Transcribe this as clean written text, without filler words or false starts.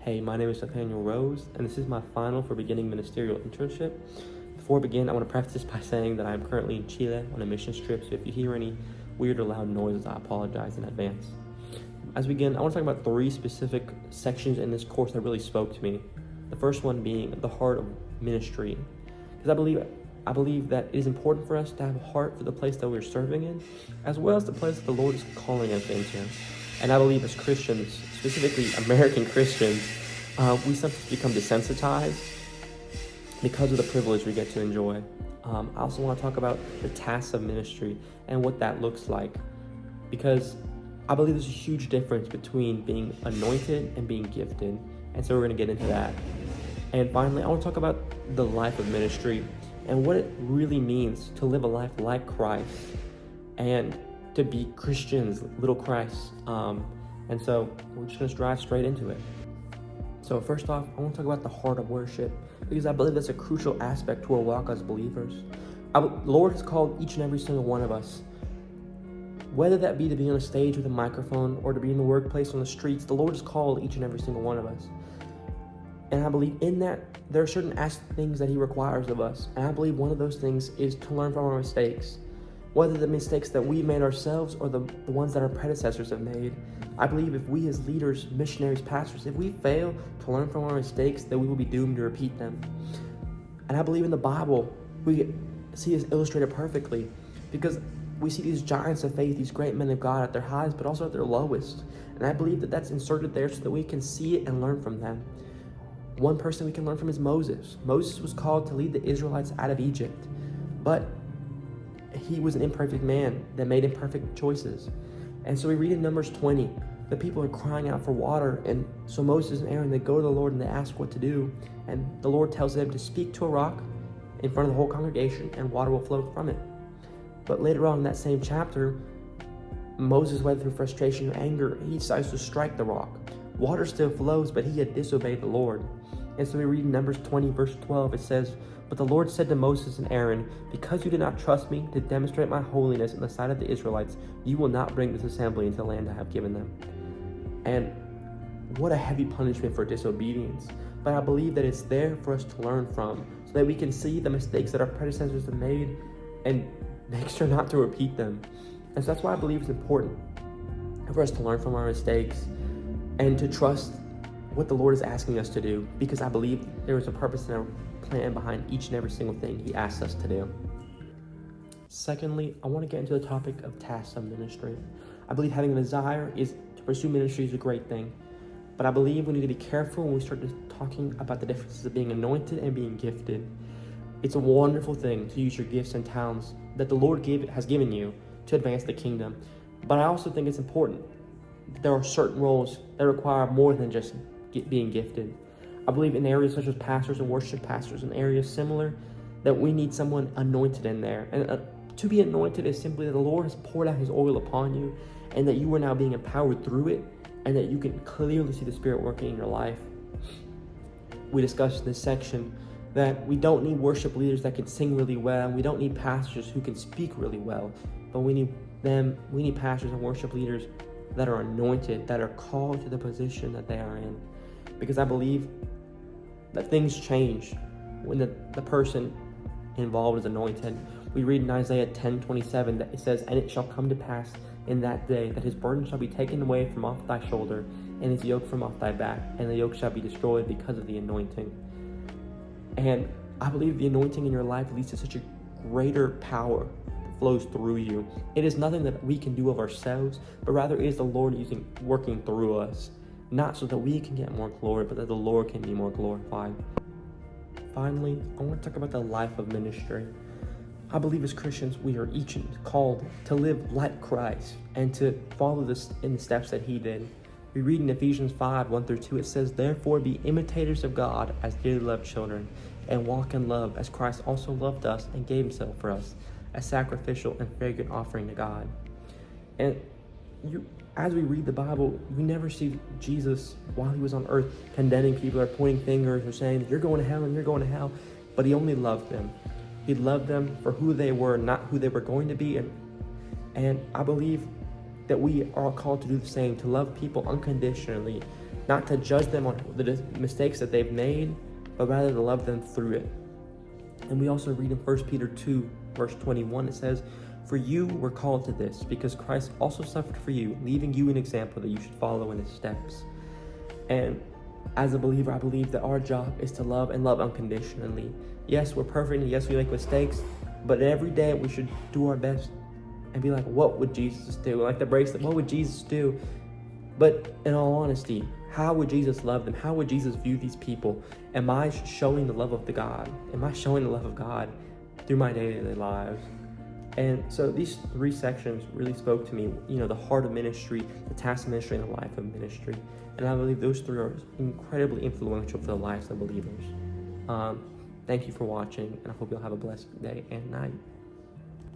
Hey, my name is Nathaniel Rose, and this is my final for Beginning Ministerial Internship. Before I begin, I want to preface this by saying that I'm currently in Chile on a missions trip, so if you hear any weird or loud noises, I apologize in advance. As we begin, I want to talk about 3 specific sections in this course that really spoke to me. The first one being the heart of ministry, because I believe that it is important for us to have a heart for the place that we're serving in, as well as the place that the Lord is calling us into. And I believe as Christians, specifically American Christians, we sometimes become desensitized because of the privilege we get to enjoy. I also want to talk about the tasks of ministry and what that looks like, because I believe there's a huge difference between being anointed and being gifted. And so we're going to get into that. And finally, I want to talk about the life of ministry and what it really means to live a life like Christ and to be Christians, little Christ. And so we're just going to dive straight into it. So first off, I want to talk about the heart of worship, because I believe that's a crucial aspect to our walk as believers. The Lord has called each and every single one of us, whether that be to be on a stage with a microphone or to be in the workplace, on the streets. The Lord has called each and every single one of us. And I believe in that there are certain things that He requires of us. And I believe one of those things is to learn from our mistakes, whether the mistakes that we made ourselves or the ones that our predecessors have made. I believe if we as leaders, missionaries, pastors, if we fail to learn from our mistakes, then we will be doomed to repeat them. And I believe in the Bible, we see this illustrated perfectly, because we see these giants of faith, these great men of God at their highest, but also at their lowest. And I believe that that's inserted there so that we can see it and learn from them. One person we can learn from is Moses. Moses was called to lead the Israelites out of Egypt, but he was an imperfect man that made imperfect choices. And so we read in Numbers 20, the people are crying out for water. And so Moses and Aaron, they go to the Lord and they ask what to do. And the Lord tells them to speak to a rock in front of the whole congregation and water will flow from it. But later on in that same chapter, Moses went through frustration and anger. He decides to strike the rock. Water still flows, but he had disobeyed the Lord. And so we read in Numbers 20, verse 12, it says, "But the Lord said to Moses and Aaron, because you did not trust me to demonstrate my holiness in the sight of the Israelites, you will not bring this assembly into the land I have given them." And what a heavy punishment for disobedience. But I believe that it's there for us to learn from, so that we can see the mistakes that our predecessors have made and make sure not to repeat them. And so that's why I believe it's important for us to learn from our mistakes and to trust what the Lord is asking us to do, because I believe there is a purpose and a plan behind each and every single thing He asks us to do. Secondly, I want to get into the topic of tasks of ministry. I believe having a desire to pursue ministry is a great thing, but I believe we need to be careful when we start talking about the differences of being anointed and being gifted. It's a wonderful thing to use your gifts and talents that the Lord has given you to advance the kingdom, but I also think it's important that there are certain roles that require more than just being gifted. I believe in areas such as pastors and worship pastors, in areas similar, that we need someone anointed in there. And to be anointed is simply that the Lord has poured out His oil upon you, and that you are now being empowered through it, and that you can clearly see the Spirit working in your life. We discussed in this section that we don't need worship leaders that can sing really well. We don't need pastors who can speak really well, but we need pastors and worship leaders that are anointed, that are called to the position that they are in. Because I believe that things change when the person involved is anointed. We read in Isaiah 10:27 that it says, "And it shall come to pass in that day that his burden shall be taken away from off thy shoulder, and his yoke from off thy back, and the yoke shall be destroyed because of the anointing." And I believe the anointing in your life leads to such a greater power that flows through you. It is nothing that we can do of ourselves, but rather it is the Lord working through us. Not so that we can get more glory, but that the Lord can be more glorified. Finally, I want to talk about the life of ministry. I believe as Christians, we are each called to live like Christ and to follow this in the steps that He did. We read in Ephesians 5:1-2, it says, "Therefore be imitators of God as dearly loved children, and walk in love as Christ also loved us and gave Himself for us, a sacrificial and fragrant offering to God." And as we read the Bible, we never see Jesus, while He was on earth, condemning people or pointing fingers or saying, "You're going to hell and you're going to hell." But He only loved them. He loved them for who they were, not who they were going to be. And I believe that we are called to do the same, to love people unconditionally, not to judge them on the mistakes that they've made, but rather to love them through it. And we also read in 1 Peter 2, verse 21, it says, "For you were called to this, because Christ also suffered for you, leaving you an example that you should follow in his steps." And as a believer, I believe that our job is to love and love unconditionally. Yes, we're perfect, and yes, we make mistakes, but every day we should do our best and be like, what would Jesus do? Like the bracelet, what would Jesus do? But in all honesty, how would Jesus love them? How would Jesus view these people? Am I showing the love of the God? Am I showing the love of God through my day-to-day lives? And so these 3 sections really spoke to me, the heart of ministry, the task of ministry, and the life of ministry. And I believe those 3 are incredibly influential for the lives of believers. Thank you for watching, and I hope you'll have a blessed day and night.